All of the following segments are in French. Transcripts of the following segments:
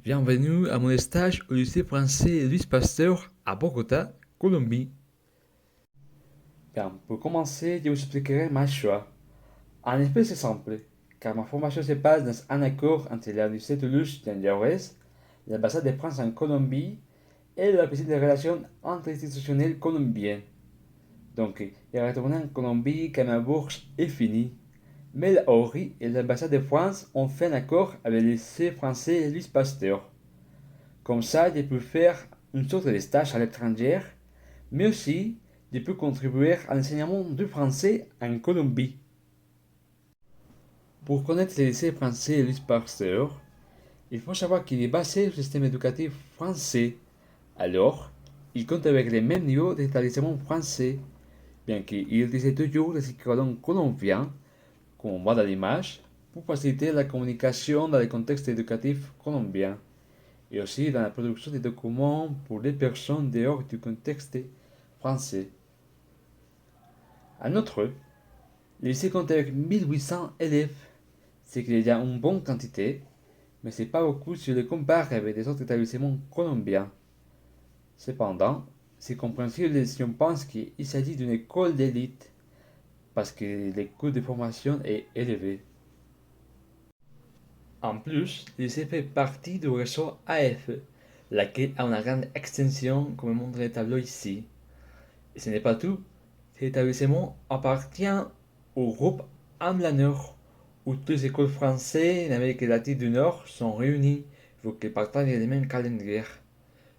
Bienvenue à mon stage au lycée français Louis Pasteur à Bogota, Colombie. Bien, pour commencer, je vous expliquerai ma choix. En effet, c'est simple, car ma formation se base dans un accord entre l'Université Toulouse d'Andiaouès, l'ambassade de France en Colombie et la visite des relations interinstitutionnelles colombiennes. Donc, j'ai retourné en Colombie quand ma bourse est finie. Mais la ORI et l'ambassade de France ont fait un accord avec le lycée français Louis Pasteur. Comme ça, je peux faire une sorte de stage à l'étranger, mais aussi je peux contribuer à l'enseignement du français en Colombie. Pour connaître le lycée français Louis Pasteur, il faut savoir qu'il est basé sur le système éducatif français. Alors, il compte avec les mêmes niveaux d'établissement français, bien qu'il utilise toujours des équivalents colombiens, comme on voit dans l'image, pour faciliter la communication dans le contexte éducatif colombien, et aussi dans la production des documents pour les personnes dehors du contexte français. En outre, le lycée compte avec 1800 élèves, ce qui est déjà une bonne quantité, mais c'est pas beaucoup si on le compare avec des autres établissements colombiens. Cependant, c'est compréhensible si on pense qu'il s'agit d'une école d'élite, parce que le coût de formation est élevé. En plus, le lycée fait partie du réseau AFE, laquelle a une grande extension comme montre le tableau ici. Et ce n'est pas tout, cet établissement appartient au groupe Amlaner, où toutes les écoles françaises d'Amérique latine du Nord sont réunies, vu qu'elles partagent les mêmes calendriers.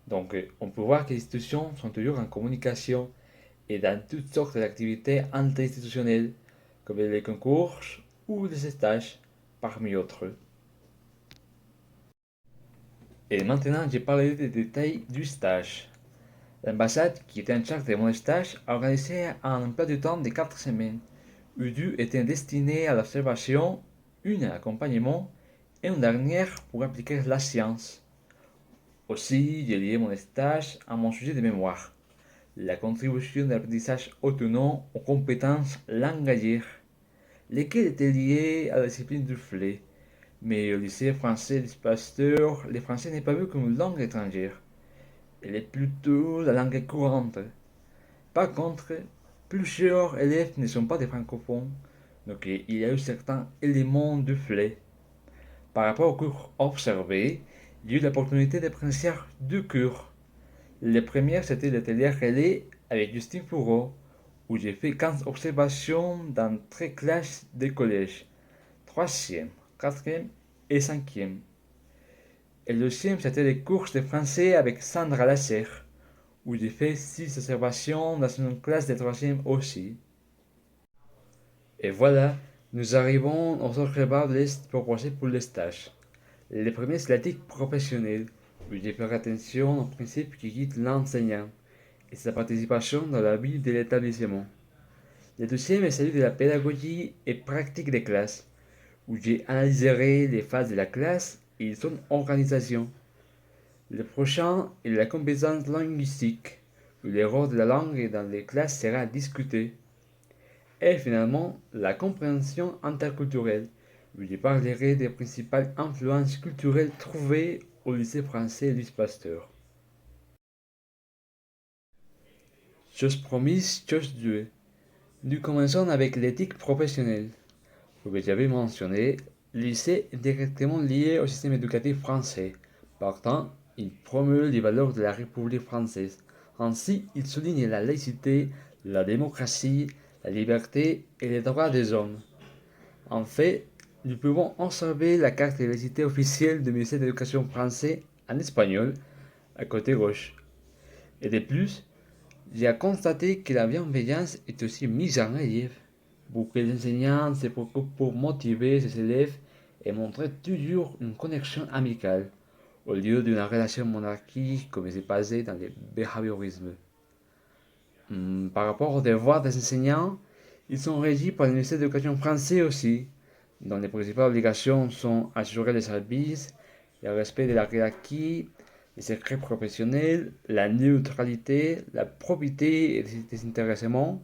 Donc, on peut voir que les institutions sont toujours en communication et dans toutes sortes d'activités interinstitutionnelles, comme les concours ou les stages, parmi autres. Et maintenant, je parlerai des détails du stage. L'ambassade, qui était en charge de mon stage, a organisé un emploi du temps de 4 semaines, où 2 étaient destinés à l'observation, une à l'accompagnement et une dernière pour appliquer la science. Aussi, j'ai lié mon stage à mon sujet de mémoire, la contribution de l'apprentissage autonome aux compétences langagières, lesquelles étaient liées à la discipline du FLE. Mais au lycée français du Pasteur, le français n'est pas vu comme une langue étrangère. Elle est plutôt la langue courante. Par contre, plusieurs élèves ne sont pas des francophones, donc il y a eu certains éléments de flé. Par rapport aux cours observés, j'ai eu l'opportunité d'apprendre deux cours. Le premier, c'était l'atelier relais avec Justine Fourreau, où j'ai fait 15 observations dans 13 classes de collège, 3e, 4e et 5e. Et le deuxième, c'était les cours de français avec Sandra Lasserre, où j'ai fait 6 observations dans une classe de 3e aussi. Et voilà, nous arrivons aux autres barres de liste proposées pour le stage. Le premier, c'est l'éthique professionnelle, où j'ai fait attention aux principes qui guident l'enseignant et sa participation dans la vie de l'établissement. Le deuxième est celui de la pédagogie et pratique des classes, où j'ai analysé les phases de la classe et son organisation. Le prochain est la compétence linguistique, où le rôle de la langue dans les classes sera discuté. Et finalement, la compréhension interculturelle, où je parlerai des principales influences culturelles trouvées au lycée français Louis Pasteur. Chose promise, chose due. Nous commençons avec l'éthique professionnelle. Comme j'avais mentionné, le lycée est directement lié au système éducatif français. Partant, il promeut les valeurs de la République française. Ainsi, il souligne la laïcité, la démocratie, la liberté et les droits des hommes. En fait, nous pouvons observer la carte de laïcité officielle du ministère de l'Éducation français en espagnol, à côté gauche. Et de plus, j'ai constaté que la bienveillance est aussi mise en relief, pour que l'enseignant se préoccupe pour motiver ses élèves et montrer toujours une connexion amicale, au lieu d'une relation monarchique comme c'est passé dans le behaviorisme. Par rapport aux devoirs des enseignants, ils sont régis par le ministère de l'Éducation français aussi, dont les principales obligations sont assurer le service, le respect de la hiérarchie, les secrets professionnels, la neutralité, la probité et le désintéressement,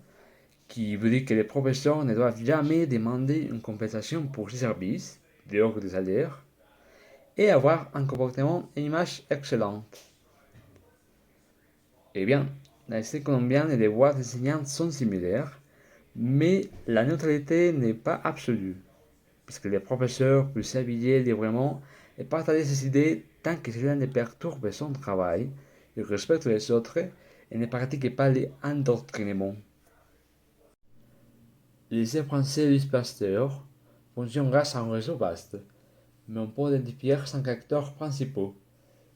qui veut dire que les professeurs ne doivent jamais demander une compensation pour ces services, dehors des salaires, et avoir un comportement et une image excellente. Eh bien, dans les lycées colombiens, les devoirs des enseignants sont similaires, mais la neutralité n'est pas absolue, puisque les professeurs peuvent s'habiller librement et partager ses idées tant que cela ne perturbe son travail, il respecte les autres et ne pratique pas l'endoctrinement. Le lycée français Louis Pasteur fonctionne grâce à un réseau vaste, mais on peut identifier 5 acteurs principaux: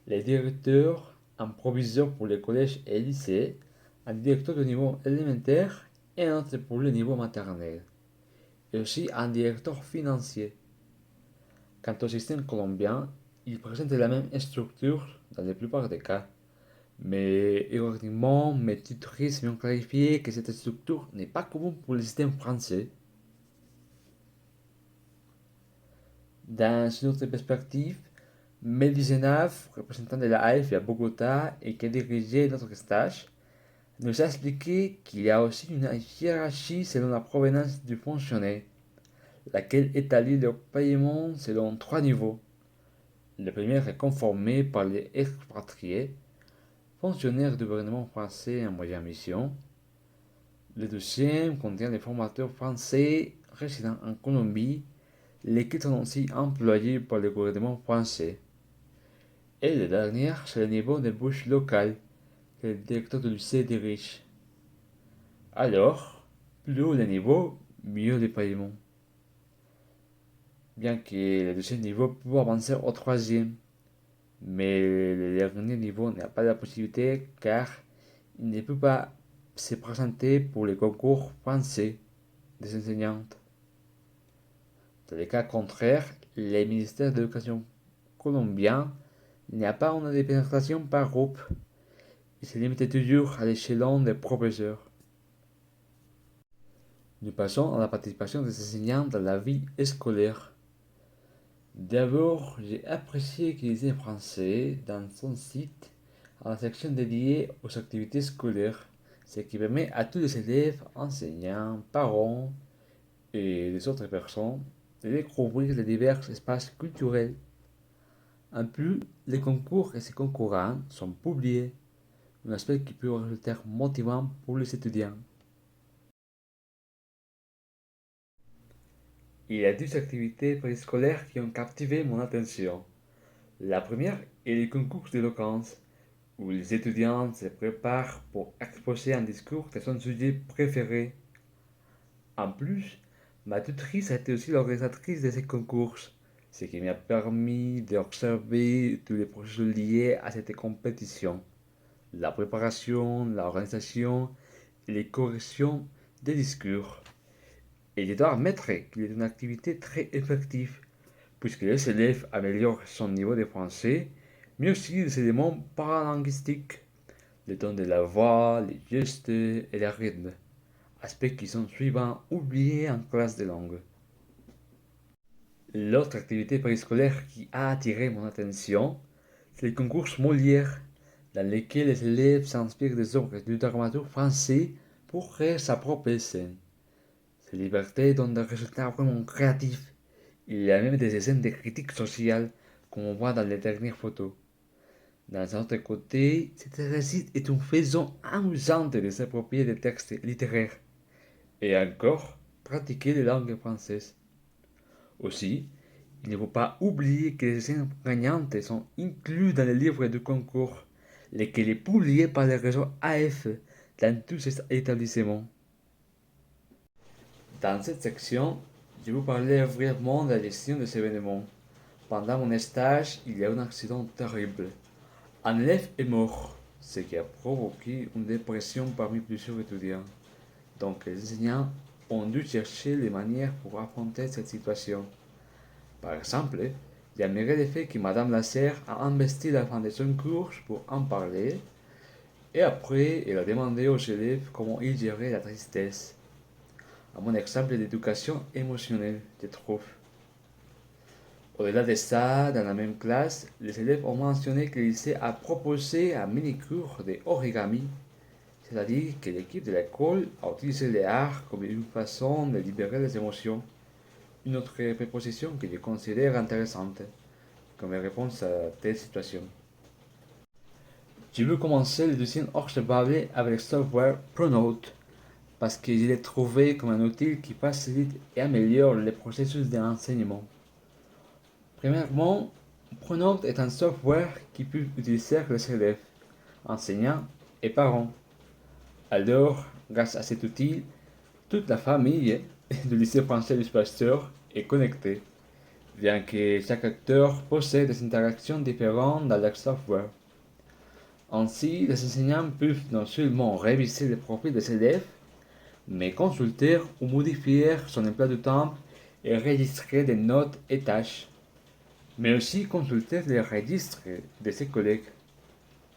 les directeurs, un proviseur pour les collèges et lycées, un directeur de niveau élémentaire et un autre pour le niveau maternel, et aussi un directeur financier. Quant au système colombien, il présente la même structure dans la plupart des cas, mais ironiquement, mes tutrices m'ont clarifié que cette structure n'est pas commune pour le système français. Dans une autre perspective, Mehdi Zenaf, représentant de la AF à Bogota et qui a dirigé notre stage, nous a expliqué qu'il y a aussi une hiérarchie selon la provenance du fonctionnaire, laquelle établit leur paiement selon 3 niveaux. Le premier est conformé par les expatriés, fonctionnaires du gouvernement français en moyenne mission. Le deuxième contient les formateurs français résidant en Colombie, lesquels sont aussi employés par le gouvernement français. Et le dernier, c'est le niveau de bouche locale que le directeur de lycée dirige. Alors, plus haut le niveau, mieux le paiement. Bien que le deuxième niveau peut avancer au troisième, mais le dernier niveau n'a pas la possibilité car il ne peut pas se présenter pour les concours français des enseignantes. Dans le cas contraire, le ministère de l'Éducation colombien n'a pas une dépenetration par groupe. Il se limite toujours à l'échelon des professeurs. Nous passons à la participation des enseignants dans la vie scolaire. D'abord, j'ai apprécié qu'il lisait français dans son site à la section dédiée aux activités scolaires, ce qui permet à tous les élèves, enseignants, parents et les autres personnes de découvrir les divers espaces culturels. En plus, les concours et ses concurrents sont publiés, un aspect qui peut résulter motivant pour les étudiants. Il y a 2 activités préscolaires qui ont captivé mon attention. La première est le concours d'éloquence, où les étudiants se préparent pour exposer un discours de son sujet préféré. En plus, ma tutrice a été aussi l'organisatrice de ces concours, ce qui m'a permis d'observer tous les processus liés à cette compétition: la préparation, l'organisation et les corrections des discours. Et je dois admettre qu'il est une activité très effective, puisque les élèves améliorent son niveau de français, mais aussi les éléments paralinguistiques, le ton de la voix, les gestes et le rythme, aspects qui sont souvent oubliés en classe de langue. L'autre activité périscolaire qui a attiré mon attention, c'est le concours Molière, dans lequel les élèves s'inspirent des œuvres du dramaturge français pour créer sa propre scène. Cette liberté donne des résultats vraiment créatifs. Il y a même des scènes de critique sociale, comme on voit dans les dernières photos. D'un autre côté, cette récite est une façon amusante de s'approprier des textes littéraires et encore pratiquer les langues françaises. Aussi, il ne faut pas oublier que les scènes gagnantes sont incluses dans les livres du concours, lesquels est publié par le réseau AF dans tous ces établissements. Dans cette section, je vous parler brièvement de la gestion des événements. Pendant mon stage, il y a eu un accident terrible. Un élève est mort, ce qui a provoqué une dépression parmi plusieurs étudiants. Donc les enseignants ont dû chercher les manières pour affronter cette situation. Par exemple, j'aimerais le fait que Madame Lasserre a investi la fin de son cours pour en parler, et après elle a demandé aux élèves comment ils géraient la tristesse. Un bon exemple d'éducation émotionnelle, je trouve. Au-delà de ça, dans la même classe, les élèves ont mentionné que le lycée a proposé un mini-cours de origami, c'est-à-dire que l'équipe de l'école a utilisé l'art comme une façon de libérer les émotions. Une autre proposition que je considère intéressante. comme réponse à telle situation. Je veux commencer le deuxième hors-chevalé avec le software Pronote parce que je l'ai trouvé comme un outil qui facilite et améliore le processus d'enseignement. Premièrement, Pronote est un software qui peut utiliser les élèves, enseignants et parents. Alors, grâce à cet outil, toute la famille du lycée français du Pasteur est connectée, bien que chaque acteur possède des interactions différentes dans leur software. Ainsi, les enseignants peuvent non seulement réviser le profil des élèves, mais consulter ou modifier son emploi de temps et enregistrer des notes et tâches, mais aussi consulter les registres de ses collègues,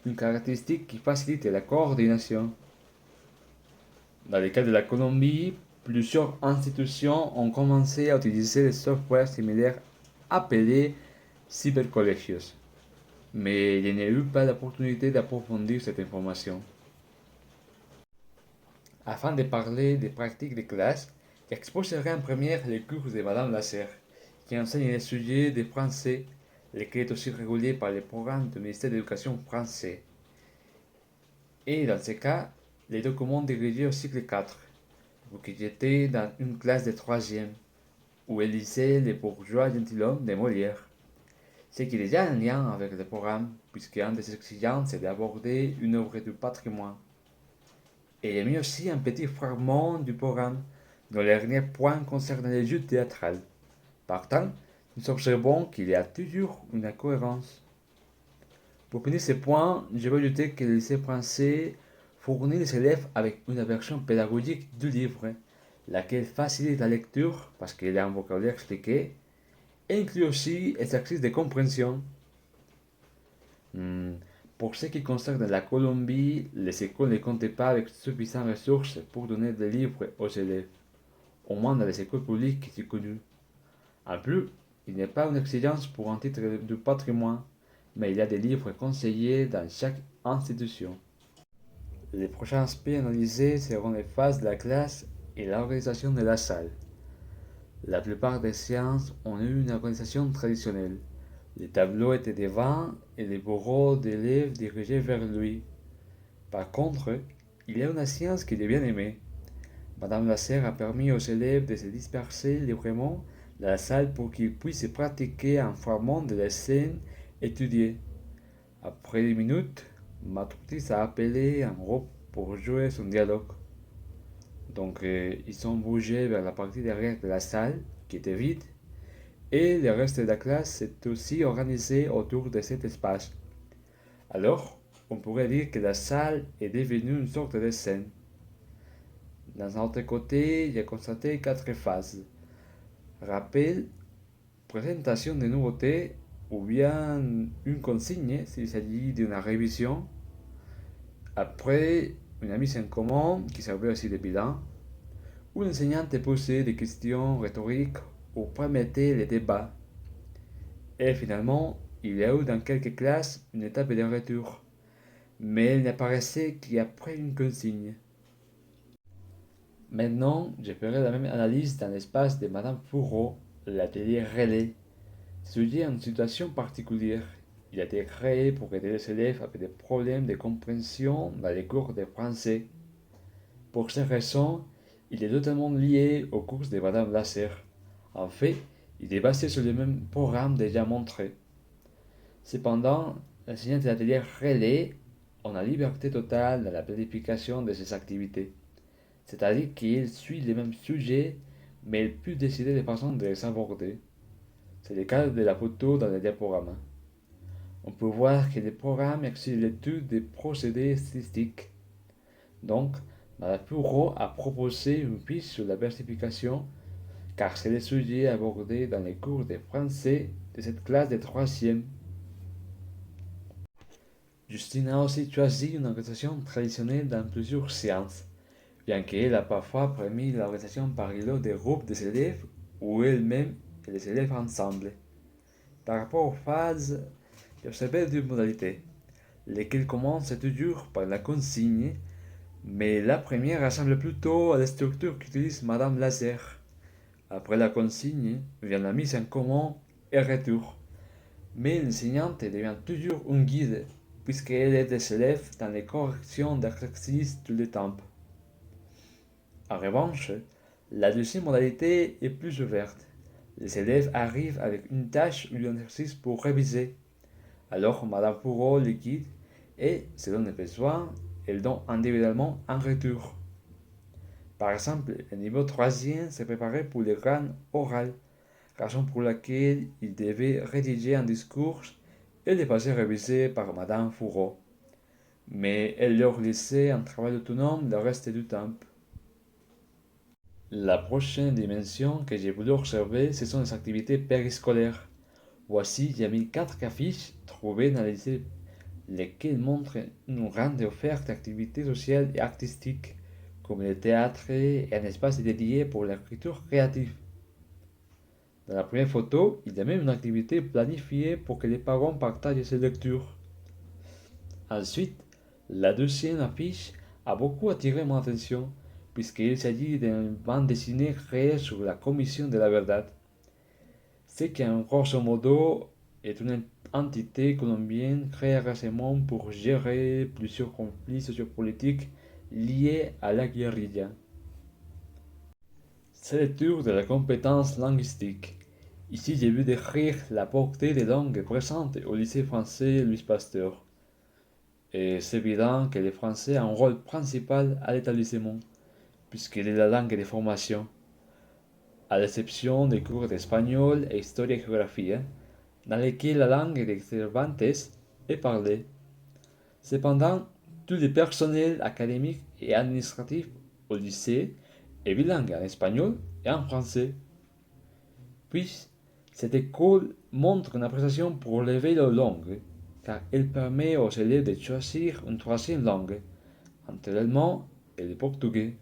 une caractéristique qui facilite la coordination. Dans le cas de la Colombie, plusieurs institutions ont commencé à utiliser des softwares similaires appelés cybercolégios, mais je n'ai eu pas l'opportunité d'approfondir cette information. Afin de parler des pratiques de classe, j'exposerai en première les cours de Madame Lasserre, qui enseigne les sujets de français, lesquels est aussi régulé par les programmes du ministère de l'Éducation français. Et dans ce cas, les documents dirigés au cycle 4, vu que j'étais dans une classe de 3e, où elle lisait Les bourgeois gentilshommes de Molière. Ce qui est déjà un lien avec le programme, puisqu'une des exigences est d'aborder une œuvre du patrimoine. Et j'ai mis aussi un petit fragment du programme, dont le dernier point concerne les jeux théâtrales. Partant, nous observons qu'il y a toujours une cohérence. Pour finir ce point, je veux ajouter que le lycée français fournit les élèves avec une version pédagogique du livre, laquelle facilite la lecture parce qu'il y a un vocabulaire expliqué, et inclut aussi exercices de compréhension. Pour ce qui concerne la Colombie, les écoles ne comptaient pas avec suffisantes ressources pour donner des livres aux élèves, au moins dans les écoles publiques qui sont connues. En plus, il n'y a pas une exigence pour un titre du patrimoine, mais il y a des livres conseillés dans chaque institution. Les prochains aspects analysés seront les phases de la classe et l'organisation de la salle. La plupart des séances ont eu une organisation traditionnelle. Les tableaux étaient devant et les bureaux d'élèves dirigés vers lui. Par contre, il y a une science que j'ai bien aimée. Madame Lasserre a permis aux élèves de se disperser librement dans la salle pour qu'ils puissent pratiquer un fragment de la scène étudiée. Après 10 minutes, ma tutrice a appelé un groupe pour jouer son dialogue. Donc, ils sont bougés vers la partie derrière de la salle, qui était vide, et le reste de la classe s'est aussi organisé autour de cet espace. Alors, on pourrait dire que la salle est devenue une sorte de scène. D'un autre côté, j'ai constaté 4 phases. Rappel, présentation des nouveautés, ou bien une consigne s'il s'agit d'une révision. Après, une mise en commun qui servait aussi de bilan. Où l'enseignant te posait des questions rhétoriques ou permettait les débats. Et finalement, il y a eu dans quelques classes une étape de retour, mais elle n'apparaissait qu'après une consigne. Maintenant, je ferai la même analyse dans l'espace de Madame Fourreau, l'atelier relais. Sujet en situation particulière, il a été créé pour aider les élèves avec des problèmes de compréhension dans les cours de français. Pour ces raisons, il est totalement lié aux cours de Madame Lasserre. En fait, il est basé sur le même programme déjà montré. Cependant, l'enseignant de l'atelier relais a la liberté totale dans la planification de ses activités. C'est-à-dire qu'il suit les mêmes sujets, mais il peut décider de façon de les aborder. C'est le cas de la photo dans le diaporama. On peut voir que le programme exige l'étude des procédés statistiques. Donc, Mme Fourreau a proposé une piste sur la versification, car c'est le sujet abordé dans les cours de français de cette classe de 3e. Justine a aussi choisi une organisation traditionnelle dans plusieurs séances, bien qu'elle a parfois permis l'organisation par îlot des groupes des élèves ou elle-même et les élèves ensemble. Par rapport aux phases, j'ai observé deux modalités, lesquelles commencent toujours par la consigne, mais la première ressemble plutôt à la structure qu'utilise Madame Lasserre. Après la consigne vient la mise en commun et retour. Mais l'enseignante devient toujours un guide, puisqu'elle aide les élèves dans les corrections d'exercices tout le temps. En revanche, la deuxième modalité est plus ouverte. Les élèves arrivent avec une tâche ou un exercice pour réviser. Alors Madame Pourreau les guide et, selon les besoins, elle donne individuellement un retour. Par exemple, le niveau troisième s'est préparé pour le grand oral, raison pour laquelle il devait rédiger un discours et le passer révisé par Madame Fourreau. Mais elle leur laissait un travail autonome le reste du temps. La prochaine dimension que j'ai voulu observer, ce sont les activités périscolaires. Voici, j'ai mis 4 affiches trouvées dans les lycées, lesquelles montrent une grande offerte d'activités sociales et artistiques, comme le théâtre et un espace dédié pour l'écriture créative. Dans la première photo, il y a même une activité planifiée pour que les parents partagent ces lectures. Ensuite, la deuxième affiche a beaucoup attiré mon attention, puisqu'il s'agit d'une bande dessinée créée sur la Commission de la Verdad. Ce qui, en grosso modo, est une entité colombienne créée récemment pour gérer plusieurs conflits sociopolitiques liés à la guérilla. C'est le tour de la compétence linguistique. Ici, j'ai vu décrire la portée des langues présentes au lycée français Louis Pasteur. Et c'est évident que le français a un rôle principal à l'établissement, puisqu'il est la langue de formation, à l'exception des cours d'espagnol et histoire et géographie, dans lesquels la langue de Cervantes est parlée. Cependant, tout le personnel académique et administratif au lycée est bilingue en espagnol et en français. Puis, cette école montre une appréciation pour l'éveil aux langues, car elle permet aux élèves de choisir une troisième langue, entre l'allemand et le portugais.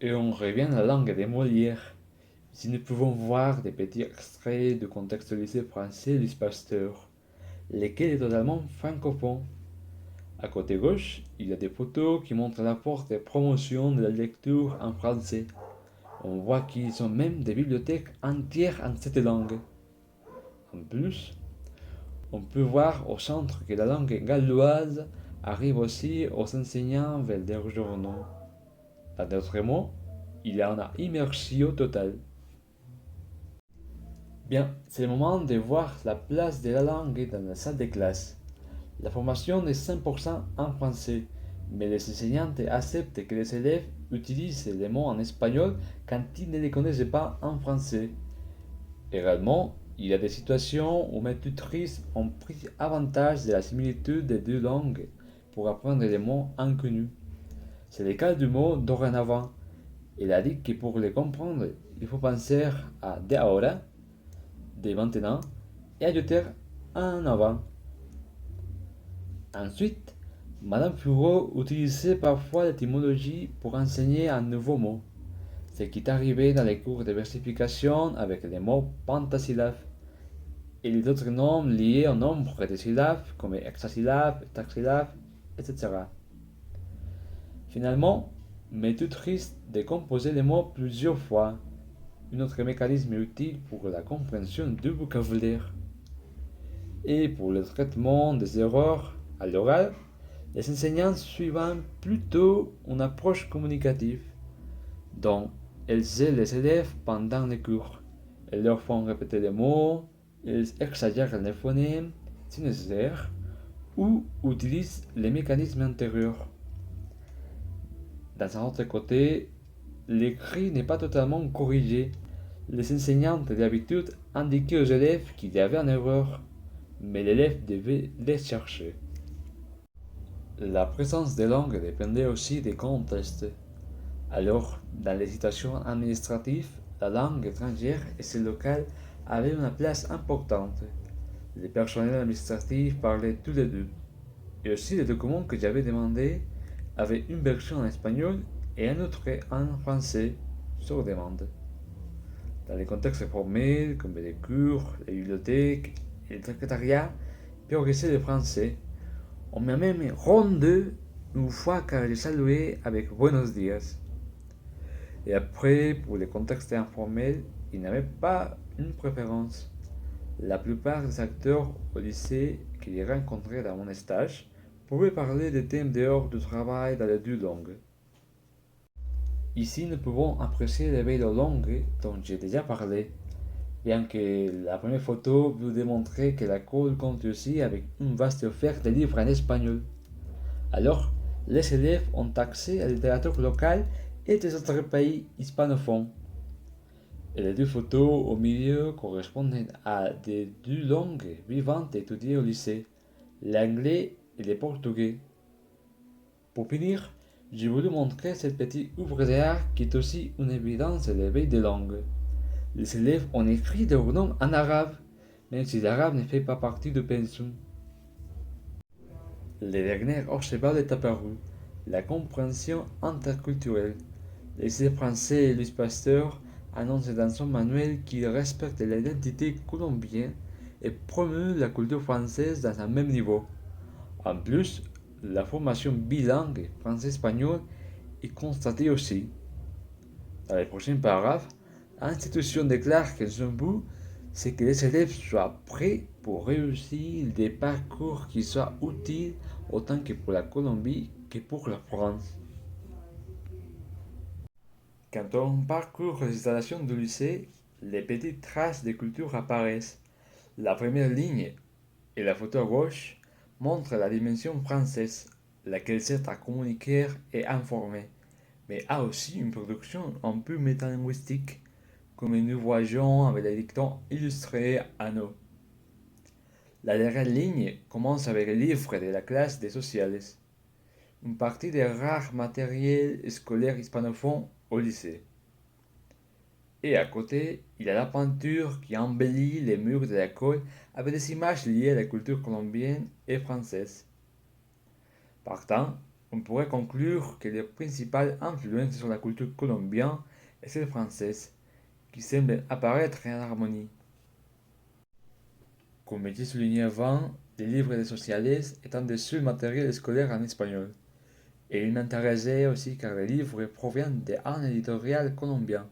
Et on revient à la langue de Molière. Ici, nous pouvons voir des petits extraits du contexte du lycée français Louis Pasteur, lequel est totalement francophone. À côté gauche, il y a des photos qui montrent la force de promotion de la lecture en français. On voit qu'ils ont même des bibliothèques entières en cette langue. En plus, on peut voir au centre que la langue galloise arrive aussi aux enseignants vers leurs journaux. En d'autres mots, il y a une immersion totale. Bien, c'est le moment de voir la place de la langue dans la salle de classe. La formation est 100% en français, mais les enseignantes acceptent que les élèves utilisent les mots en espagnol quand ils ne les connaissent pas en français. Également, il y a des situations où mes tutrices ont pris avantage de la similitude des deux langues pour apprendre les mots inconnus. C'est le cas du mot dorénavant. Elle a dit que pour les comprendre, il faut penser à de ahora, de maintenant, et ajouter un avant. Ensuite, Madame Foureau utilisait parfois l'étymologie pour enseigner un nouveau mot, ce qui est arrivé dans les cours de versification avec les mots pentasyllabes et les autres noms liés au nombre de syllabes comme hexasyllabes, heptasyllabes, etc. Finalement, mes tutrices décomposaient les mots plusieurs fois, un autre mécanisme utile pour la compréhension du vocabulaire. Et pour le traitement des erreurs à l'oral, les enseignants suivant plutôt une approche communicative, dont elles aident les élèves pendant les cours. Elles leur font répéter les mots, elles exagèrent les phonèmes si nécessaire, ou utilisent les mécanismes antérieurs. D'un autre côté, l'écrit n'est pas totalement corrigé. Les enseignantes d'habitude indiquaient aux élèves qu'il y avait une erreur, mais l'élève devait les chercher. La présence des langues dépendait aussi des contextes. Alors, dans les situations administratives, la langue étrangère et celle locale avaient une place importante. Les personnels administratifs parlaient tous les deux. Et aussi les documents que j'avais demandés avaient une version en espagnol et une autre en français, sur demande. Dans les contextes formels, comme les cours, les bibliothèques et le secrétariat, progressait le français. On m'a même rendu une fois car j'ai salué avec Buenos dias. Et après, pour les contextes informels, il n'y avait pas une préférence. La plupart des acteurs au lycée que j'ai rencontrés dans mon stage pouvaient parler des thèmes dehors du travail dans les deux langues. Ici, nous pouvons apprécier les belles langues dont j'ai déjà parlé, bien que la première photo vous démontrait que la l'école compte aussi avec une vaste offerte de livres en espagnol. Alors, les élèves ont accès à la littérature locale et des autres pays hispanophones. Et les deux photos au milieu correspondent à des deux langues vivantes étudiées au lycée, l'anglais et le portugais. Pour finir, j'ai voulu montrer cette petite œuvre d'art qui est aussi une évidence de l'éveil des langues. Les élèves ont écrit leur nom en arabe, même si l'arabe ne fait pas partie du pensum. Le dernier obstacle est apparu, la compréhension interculturelle. L'essai français Louis Pasteur annonce dans son manuel qu'il respecte l'identité colombienne et promeut la culture française dans un même niveau. En plus, la formation bilingue français-espagnol est constatée aussi. Dans les prochains paragraphes, l'institution déclare que son but, c'est que les élèves soient prêts pour réussir des parcours qui soient utiles autant que pour la Colombie que pour la France. Quand on parcourt les installations du lycée, les petites traces de culture apparaissent. La première ligne et la photo à gauche montrent la dimension française, laquelle sert à communiquer et informer, mais a aussi une production un peu métalinguistique, comme nous voyons avec les dictons illustrés à nous. La dernière ligne commence avec le livre de la classe des sociales, une partie des rares matériels scolaires hispanophones au lycée. Et à côté, il y a la peinture qui embellit les murs de l'école avec des images liées à la culture colombienne et française. Partant, on pourrait conclure que les principales influences sur la culture colombienne est celle française, qui semble apparaître en harmonie. Comme j'ai souligné avant, les livres des socialistes étant des seuls matériels scolaires en espagnol. Et il m'intéressait aussi car les livres proviennent d'un éditorial colombien.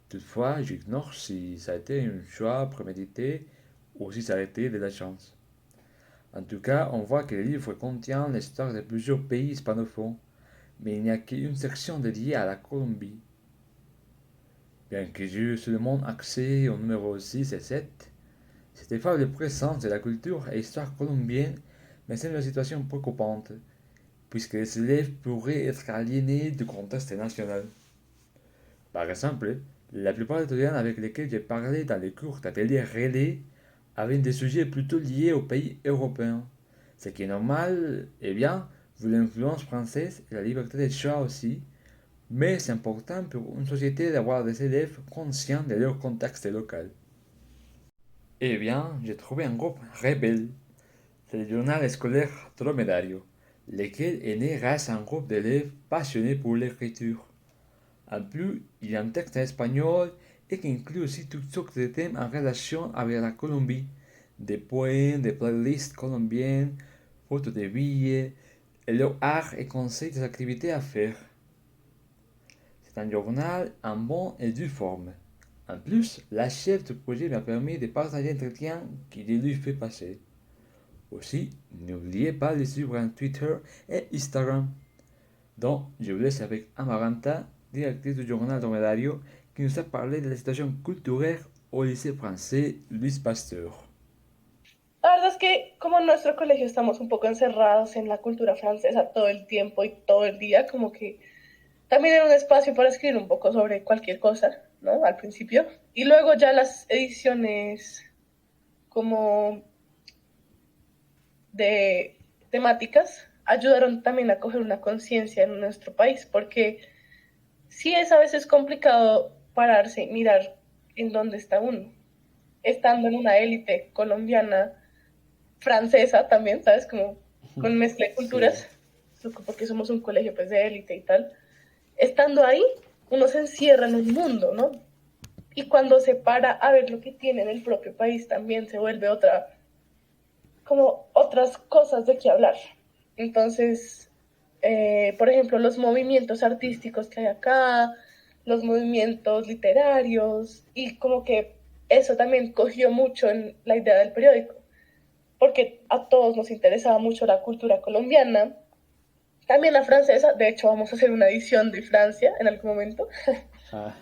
Toutefois, j'ignore si ça a été un choix prémédité ou si ça a été de la chance. En tout cas, on voit que le livre contient l'histoire de plusieurs pays hispanophones, mais il n'y a qu'une section dédiée à la Colombie. Bien que j'ai eu seulement accès au numéro 6 et 7, cette faible présence de la culture et histoire colombienne me semble une situation préoccupante, puisque les élèves pourraient être aliénés du contexte national. Par exemple, la plupart des étudiants avec lesquels j'ai parlé dans les cours d'atelier relais avaient des sujets plutôt liés aux pays européens. Ce qui est normal, eh bien, vu l'influence française et la liberté de choix aussi, mais c'est important pour une société d'avoir des élèves conscients de leur contexte local. Eh bien, j'ai trouvé un groupe rebelle, c'est le journal scolaire Dromedario, lequel est né grâce à un groupe d'élèves passionnés pour l'écriture. En plus, il y a un texte en espagnol et qui inclut aussi toutes sortes de thèmes en relation avec la Colombie, des poèmes, des playlists colombiennes, photos de billets, et leur art et conseils des activités à faire. C'est un journal en bonne et due forme. En plus, la chef du projet m'a permis de partager l'entretien qu'il lui fait passer. Aussi, n'oubliez pas de les suivre en Twitter et Instagram. Donc, je vous laisse avec Amaranta, directrice du journal Dromedario, qui nous a parlé de la situation culturelle au lycée français Louis Pasteur. La verdad es que como en nuestro colegio estamos un poco encerrados en la cultura francesa todo el tiempo y todo el día, como que también era un espacio para escribir un poco sobre cualquier cosa, ¿no? Al principio. Y luego ya las ediciones como de temáticas ayudaron también a coger una conciencia en nuestro país, porque sí es a veces complicado pararse y mirar en dónde está uno. Estando en una élite colombiana, francesa también, ¿sabes? Como con mezcla de Sí. culturas, porque somos un colegio pues de élite y tal. Estando ahí, uno se encierra en un mundo, ¿no? Y cuando se para a ver lo que tiene en el propio país, también se vuelve otra, como otras cosas de qué hablar. Entonces, por ejemplo, los movimientos artísticos que hay acá, los movimientos literarios, y como que eso también cogió mucho en la idea del periódico, porque a todos nos interesaba mucho la cultura colombiana, también la francesa. De hecho vamos a hacer una edición de Francia en algún momento, Ah,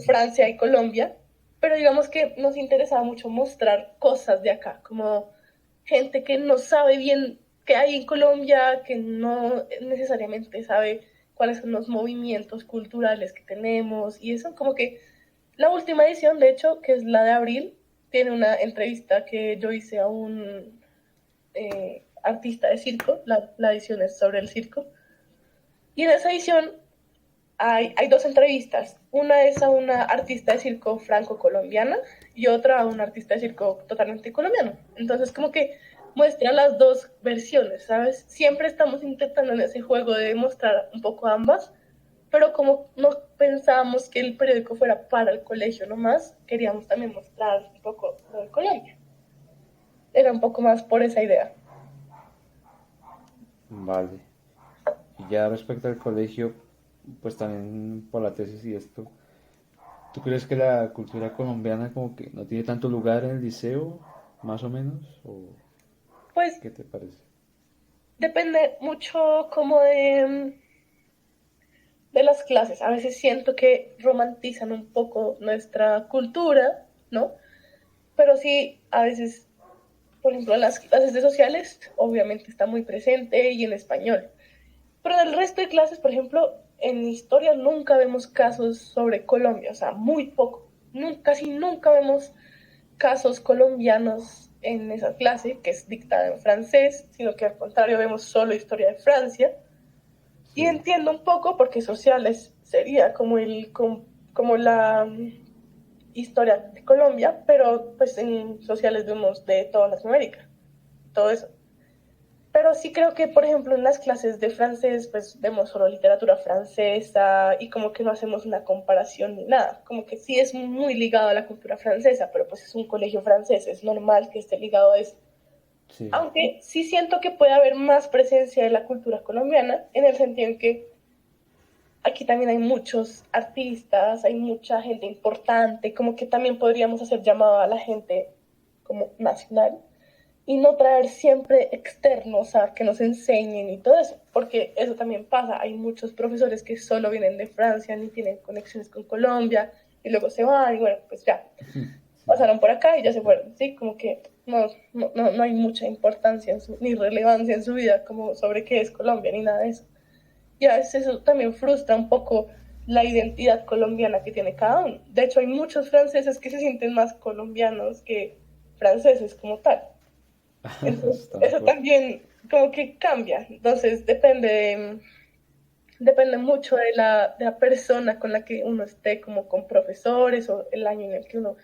Francia y Colombia, pero digamos que nos interesaba mucho mostrar cosas de acá, como gente que no sabe bien qué hay en Colombia, que no necesariamente sabe cuáles son los movimientos culturales que tenemos, y eso como que la última edición, de hecho, que es la de abril, tiene una entrevista que yo hice a un artista de circo, la edición es sobre el circo, y en esa edición hay dos entrevistas. Una es a una artista de circo franco-colombiana y otra a un artista de circo totalmente colombiano. Entonces, como que muestra las dos versiones, ¿sabes? Siempre estamos intentando en ese juego de mostrar un poco ambas, pero como no pensábamos que el periódico fuera para el colegio nomás, queríamos también mostrar un poco lo de Colombia. Era un poco más por esa idea. vale. Y ya respecto al colegio, pues también por la tesis y esto, ¿tú crees que la cultura colombiana como que no tiene tanto lugar en el liceo, más o menos? ¿O Pues qué te parece? depende mucho como de las clases. A veces siento que romantizan un poco nuestra cultura, ¿no? Pero sí, a veces, por ejemplo, en las clases de sociales, obviamente está muy presente y en español. Pero en el resto de clases, por ejemplo, en historia nunca vemos casos sobre Colombia, o sea, muy poco. Casi nunca vemos casos colombianos en esa clase, que es dictada en francés, sino que al contrario vemos solo historia de Francia. Y Sí. entiendo un poco porque sociales sería como la historia de Colombia, pero pues en sociales vemos de toda Latinoamérica, todo eso. Pero sí creo que, por ejemplo, en las clases de francés, pues vemos solo literatura francesa y como que no hacemos una comparación ni nada. Como que sí es muy ligado a la cultura francesa, pero pues es un colegio francés, es normal que esté ligado a eso. Sí. Aunque sí siento que puede haber más presencia de la cultura colombiana, en el sentido en que aquí también hay muchos artistas, hay mucha gente importante, como que también podríamos hacer llamado a la gente como nacional y no traer siempre externos a que nos enseñen y todo eso, porque eso también pasa. Hay muchos profesores que solo vienen de Francia, ni tienen conexiones con Colombia y luego se van y bueno, pues ya Sí. pasaron por acá y ya se fueron, ¿sí? Como que no hay mucha importancia ni relevancia en su vida como sobre qué es Colombia ni nada de eso. Y a veces eso también frustra un poco la identidad colombiana que tiene cada uno. De hecho, hay muchos franceses que se sienten más colombianos que franceses como tal. Entonces, Estamos eso fuertes. también como que cambia. Entonces, depende mucho de la persona con la que uno esté, como con profesores o el año en el que uno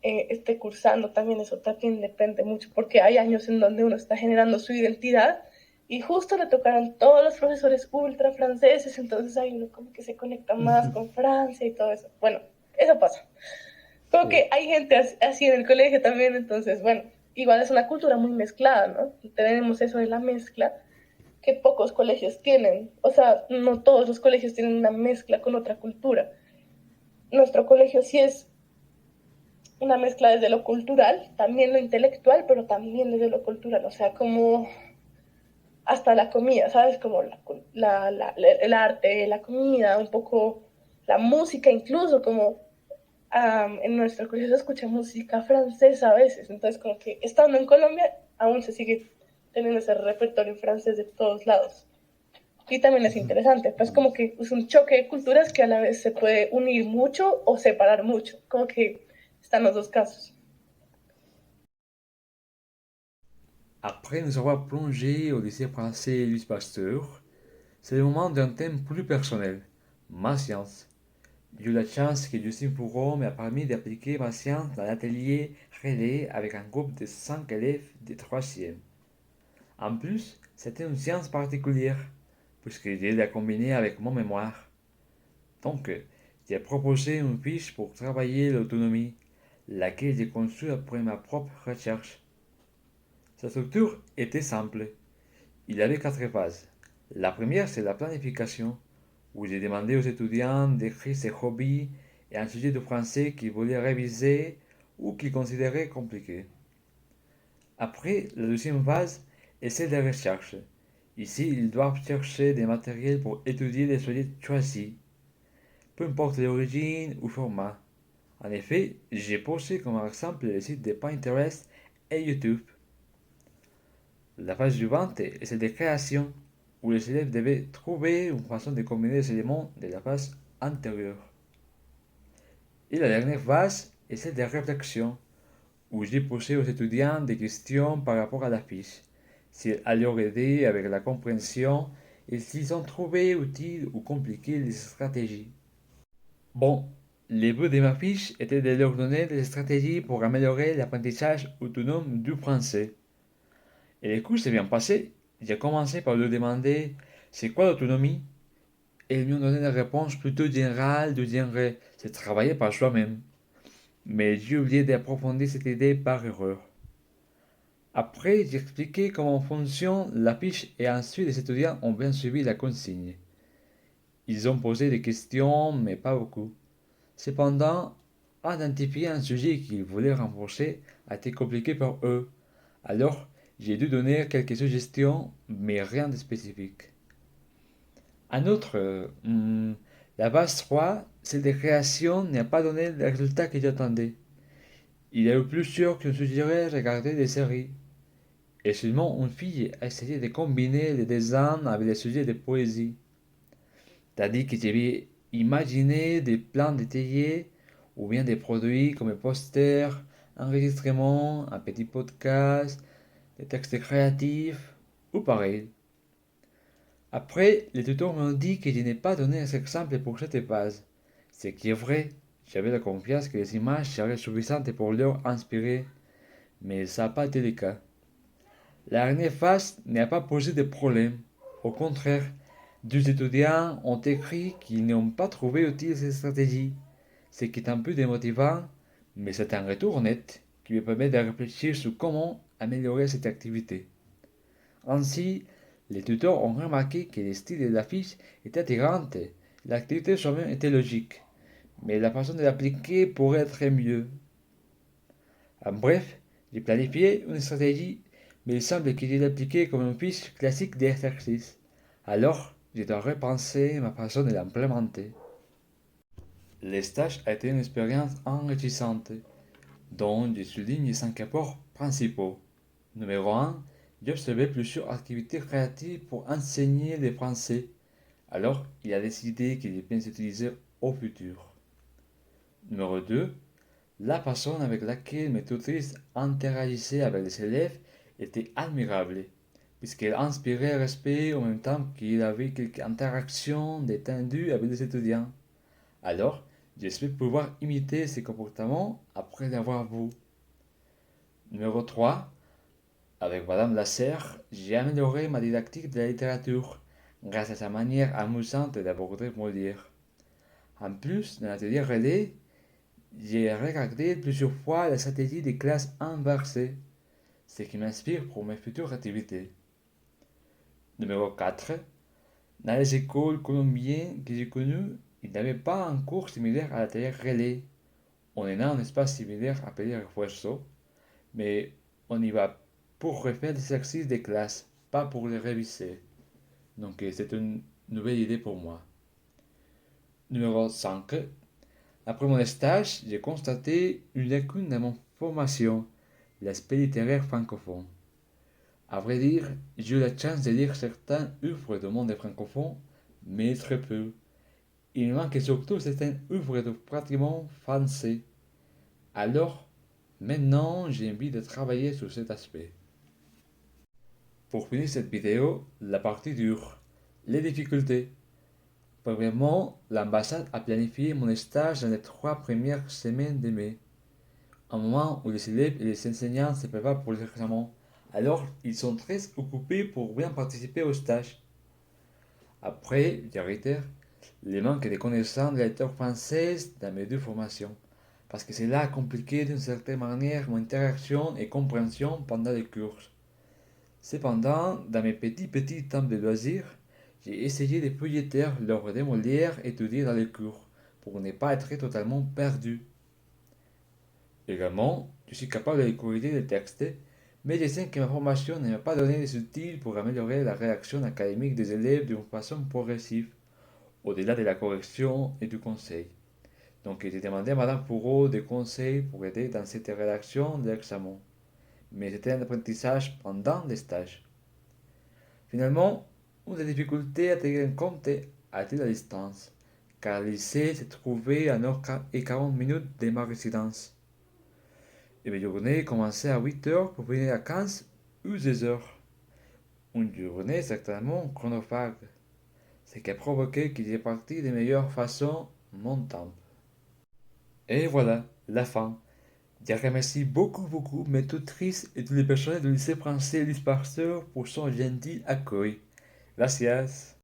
esté cursando. También eso también depende mucho, porque hay años en donde uno está generando su identidad y justo le tocaron todos los profesores ultra franceses, entonces ahí uno como que se conecta más con Francia y todo eso. Bueno, eso pasa. Como Sí. que hay gente así en el colegio también, entonces, bueno, igual es una cultura muy mezclada, ¿no? Tenemos eso de la mezcla que pocos colegios tienen. O sea, no todos los colegios tienen una mezcla con otra cultura. Nuestro colegio sí es una mezcla desde lo cultural, también lo intelectual, pero también desde lo cultural. O sea, como hasta la comida, ¿sabes? Como el arte, la comida, un poco la música, incluso como en nuestro colegio se escucha música francesa a veces, entonces como que estando en Colombia aún se sigue teniendo ese repertorio en francés de todos lados. Y también es interesante, pues como que es un choque de culturas que a la vez se puede unir mucho o separar mucho, como que están los dos casos. Après nous avoir plongé au lycée français Louis Pasteur, c'est le moment d'un thème plus personnel, ma science. J'ai eu la chance que Justine Pourreau m'a permis d'appliquer ma science dans l'atelier relais avec un groupe de 5 élèves de 3e. En plus, c'était une science particulière, puisque j'ai la combiner avec mon mémoire. Donc, j'ai proposé une fiche pour travailler l'autonomie, laquelle j'ai conçue après ma propre recherche. Sa structure était simple. Il y avait 4 phases. La première, c'est la planification, où j'ai demandé aux étudiants d'écrire ses hobbies et un sujet de français qu'ils voulaient réviser ou qu'ils considéraient compliquées. Après, la deuxième phase est celle des recherches. Ici, ils doivent chercher des matériels pour étudier les sujets choisis, peu importe l'origine ou format. En effet, j'ai posé comme exemple les sites de Pinterest et YouTube. La phase suivante est celle de création, où les élèves devaient trouver une façon de combiner les éléments de la phase antérieure. Et la dernière phase est celle de réflexion, où j'ai posé aux étudiants des questions par rapport à la fiche, si elle leur aidait avec la compréhension et s'ils ont trouvé utile ou compliqué les stratégies. Bon, le but de ma fiche était de leur donner des stratégies pour améliorer l'apprentissage autonome du français. Et le cours s'est bien passé. J'ai commencé par leur demander c'est quoi l'autonomie et ils m'ont donné des réponses plutôt générales de genre c'est travailler par soi-même. Mais j'ai oublié d'approfondir cette idée par erreur. Après, j'ai expliqué comment fonctionne la fiche et ensuite les étudiants ont bien suivi la consigne. Ils ont posé des questions, mais pas beaucoup. Cependant, identifier un sujet qu'ils voulaient renforcer a été compliqué pour eux. Alors, j'ai dû donner quelques suggestions, mais rien de spécifique. En outre, la base 3, celle de création, n'a pas donné le résultat que j'attendais. Il y a eu plusieurs qui ont suggéré regarder des séries. Et seulement une fille a essayé de combiner les dessins avec les sujets de poésie. C'est-à-dire que j'avais imaginé des plans détaillés ou bien des produits comme un poster, enregistrement, un petit podcast, des textes créatifs ou pareil. Après, les tuteurs m'ont dit que je n'ai pas donné un exemple pour cette phase. Ce qui est vrai, j'avais la confiance que les images seraient suffisantes pour leur inspirer, mais ça n'a pas été le cas. La dernière phase n'a pas posé de problème. Au contraire, deux étudiants ont écrit qu'ils n'ont pas trouvé utile cette stratégie, ce qui est un peu démotivant, mais c'est un retour net qui me permet de réfléchir sur comment améliorer cette activité. Ainsi, les tuteurs ont remarqué que le style de l'affiche était attirant, l'activité soi-même était logique, mais la façon de l'appliquer pourrait être mieux. En bref, j'ai planifié une stratégie, mais il semble que j'ai l'appliquée comme une fiche classique d'exercice. Alors, je dois repenser ma façon de l'implémenter. Le stage a été une expérience enrichissante, dont je souligne 5 apports principaux. Numéro 1, j'ai observé plusieurs activités créatives pour enseigner le français. Alors, il a décidé qu'il est bien s'utiliser au futur. Numéro 2, la façon avec laquelle mes tutrices interagissaient avec les élèves était admirable, puisqu'elle inspirait respect en même temps qu'il avait quelques interactions détendues avec les étudiants. Alors, j'espère pouvoir imiter ces comportements après l'avoir vu. Numéro 3, avec Madame Lasserre, j'ai amélioré ma didactique de la littérature grâce à sa manière amusante d'aborder Molière. En plus, dans l'atelier relais, j'ai regardé plusieurs fois la stratégie des classes inversées, ce qui m'inspire pour mes futures activités. Numéro 4. Dans les écoles colombiennes que j'ai connues, il n'y avait pas un cours similaire à l'atelier relais. On est dans un espace similaire appelé refuerzo, mais on y va pour refaire des exercices de classe, pas pour les réviser. Donc c'est une nouvelle idée pour moi. Numéro 5. Après mon stage, j'ai constaté une lacune dans mon formation, l'aspect littéraire francophone. À vrai dire, j'ai eu la chance de lire certains œuvres du monde francophone, mais très peu. Il manque surtout certaines œuvres de pratiquement français. Alors, maintenant, j'ai envie de travailler sur cet aspect. Pour finir cette vidéo, la partie dure, les difficultés. Premièrement, l'ambassade a planifié mon stage dans les 3 premières semaines de mai, un moment où les élèves et les enseignants se préparent pour les examens. Alors, ils sont très occupés pour bien participer au stage. Après, je réitère, le manque de connaissances de la littérature française dans mes deux formations, parce que cela a compliqué d'une certaine manière mon interaction et compréhension pendant les cours. Cependant, dans mes petits temps de loisirs, j'ai essayé de feuilleter l'œuvre de Molière étudiée dans les cours, pour ne pas être totalement perdu. Également, je suis capable de corriger les textes, mais je sais que ma formation ne m'a pas donné les outils pour améliorer la réaction académique des élèves d'une façon progressive, au-delà de la correction et du conseil. Donc, j'ai demandé à Madame Pourreau des conseils pour aider dans cette rédaction de l'examen. Mais c'était un apprentissage pendant les stages. Finalement, une des difficultés à tenir en compte a été la distance, car le lycée se trouvait à 1h40 de ma résidence. Et mes journées commençaient à 8h pour finir à 15 ou 16h. Une journée certainement chronophage, ce qui a provoqué que j'ai parti de meilleure façon mon temps. Et voilà, la fin. Je remercie beaucoup mes tutrices et tous les personnels du lycée français Luce Pasteur pour son gentil accueil. Gracias.